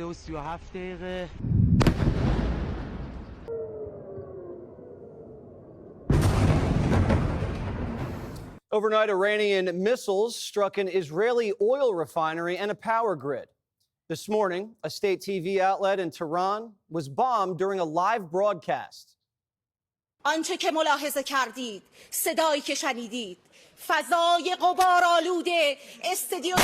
دقیقه. Overnight, Iranian missiles struck an Israeli oil refinery and a power grid. This morning, a state TV outlet in Tehran was bombed during a live broadcast. آنچه که ملاحظه کردید، صدایی که شنیدید، فضای غبارآلود استادیوم.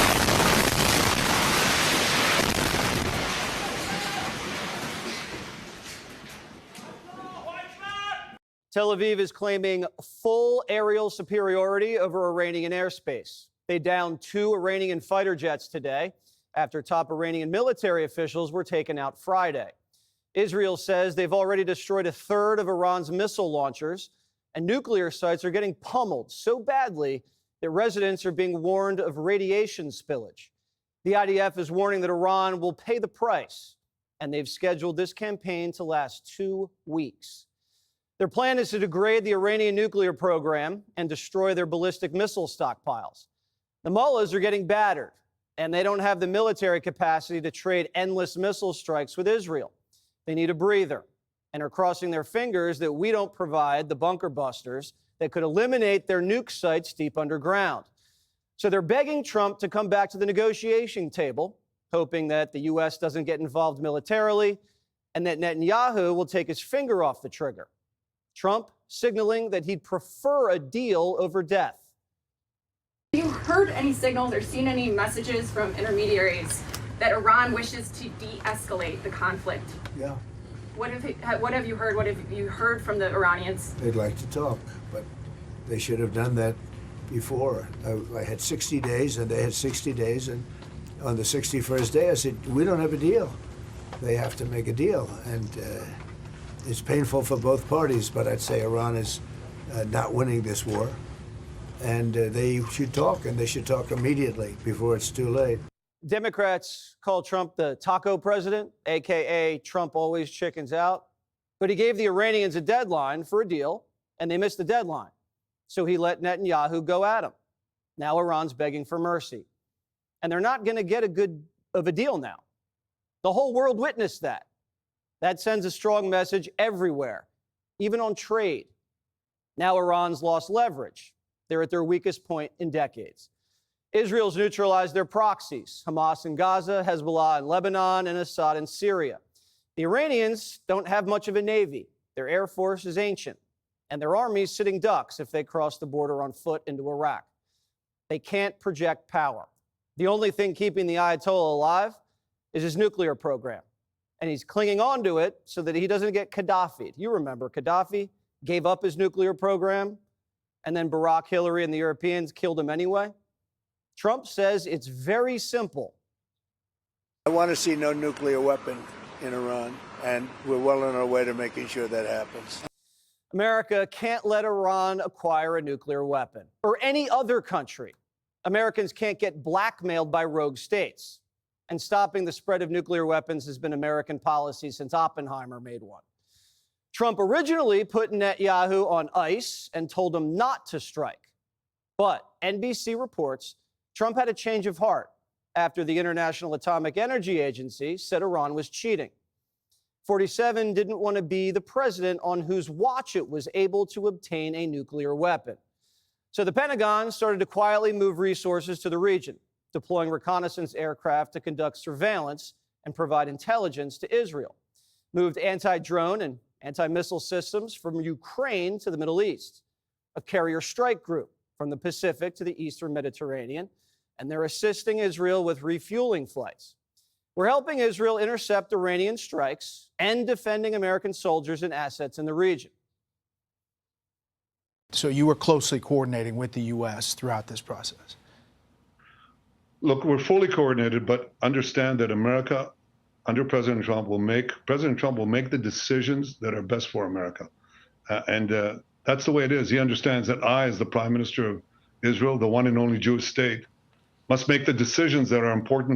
Tel Aviv is claiming full aerial superiority over Iranian airspace. They downed 2 Iranian fighter jets today after top Iranian military officials were taken out Friday. Israel says they've already destroyed a third of Iran's missile launchers, and nuclear sites are getting pummeled so badly that residents are being warned of radiation spillage. The IDF is warning that Iran will pay the price, and they've scheduled this campaign to last 2 weeks. Their plan is to degrade the Iranian nuclear program and destroy their ballistic missile stockpiles. The mullahs are getting battered, and they don't have the military capacity to trade endless missile strikes with Israel. They need a breather and are crossing their fingers that we don't provide the bunker busters that could eliminate their nuke sites deep underground. So they're begging Trump to come back to the negotiation table, hoping that the U.S. doesn't get involved militarily and that Netanyahu will take his finger off the trigger. Trump signaling that he'd prefer a deal over death. Have you heard any signals or seen any messages from intermediaries that Iran wishes to de-escalate the conflict? Yeah. What have you heard? What have you heard from the Iranians? They'd like to talk, but they should have done that before. I had 60 days, and they had 60 days, and on the 61st day, I said, we don't have a deal. They have to make a deal, and it's painful for both parties, but I'd say Iran is not winning this war, and they should talk, and they should talk immediately before it's too late. Democrats call Trump the taco president, a.k.a. Trump always chickens out. But he gave the Iranians a deadline for a deal, and they missed the deadline. So he let Netanyahu go at him. Now Iran's begging for mercy. And they're not going to get a good of a deal now. The whole world witnessed that. That sends a strong message everywhere, even on trade. Now Iran's lost leverage. They're at their weakest point in decades. Israel's neutralized their proxies, Hamas in Gaza, Hezbollah in Lebanon, and Assad in Syria. The Iranians don't have much of a navy. Their air force is ancient, and their army's sitting ducks if they cross the border on foot into Iraq. They can't project power. The only thing keeping the Ayatollah alive is his nuclear program, and he's clinging on to it so that he doesn't get Gaddafi'd. You remember Gaddafi gave up his nuclear program, and then Barack, Hillary, and the Europeans killed him anyway. Trump says it's very simple. I want to see no nuclear weapon in Iran, and we're well on our way to making sure that happens. America can't let Iran acquire a nuclear weapon, or any other country. Americans can't get blackmailed by rogue states. And stopping the spread of nuclear weapons has been American policy since Oppenheimer made one. Trump originally put Netanyahu on ice and told him not to strike. But NBC reports Trump had a change of heart after the International Atomic Energy Agency said Iran was cheating. 47 didn't want to be the president on whose watch it was able to obtain a nuclear weapon. So the Pentagon started to quietly move resources to the region, deploying reconnaissance aircraft to conduct surveillance and provide intelligence to Israel. Moved anti-drone and anti-missile systems from Ukraine to the Middle East. A carrier strike group from the Pacific to the Eastern Mediterranean, and they're assisting Israel with refueling flights. We're helping Israel intercept Iranian strikes and defending American soldiers and assets in the region. So you were closely coordinating with the U.S. throughout this process? Look, we're fully coordinated, but understand that America, under President Trump, will make the decisions that are best for America. And that's the way it is. He understands that I, as the Prime Minister of Israel, the one and only Jewish state, must make the decisions that are important